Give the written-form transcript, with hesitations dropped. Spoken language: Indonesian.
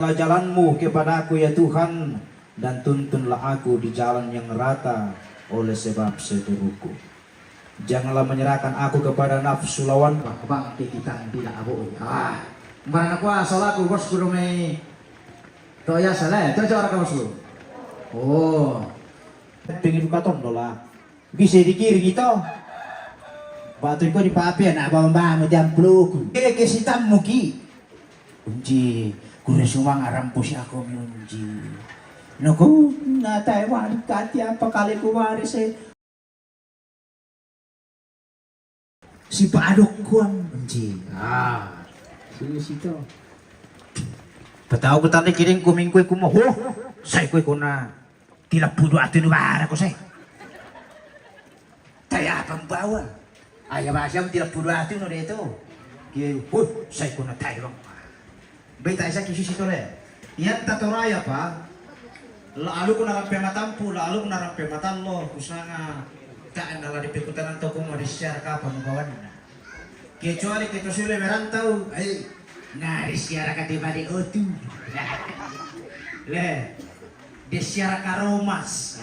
Jalanmu kepadaku ya Tuhan, dan tuntunlah aku di jalan yang rata oleh sebab seteruku. Janganlah menyerahkan aku kepada nafsu lawan. Bang kita tidak abu. Mana aku asal aku bos guru me. Toya salah, coba orang kamu sulu. Oh, Pengen buka tondola. Bisa dikiri gitu. Batu ko di papi na bamba mo jam plug. Ke sitam muki. Unji, kure sumang arampo si ako mi unji. Naku, na Taiwan kati apa kali kuwaris si Padok kuan unji. sini situ. Pataw ko tani kiring kuming koy kumo. Ho, say koy ko na. Tila pudo ato nubara ko say. Taya pambawa. Ay abasam tila pudo ato no dito. Kiyo, ho, say ko na Taiwan. Beta isa kisi situ le. Yan tatoraya pa. Lalu ko narampe matampu, lalu ko narampe matallo. Kusanga kaan nala di pikutan ng toko mo di siya ka pamagawan na. Kecuali kita sudah merantau, ay Ngaris siara ka tiba di otu. le, di siya ka Romas.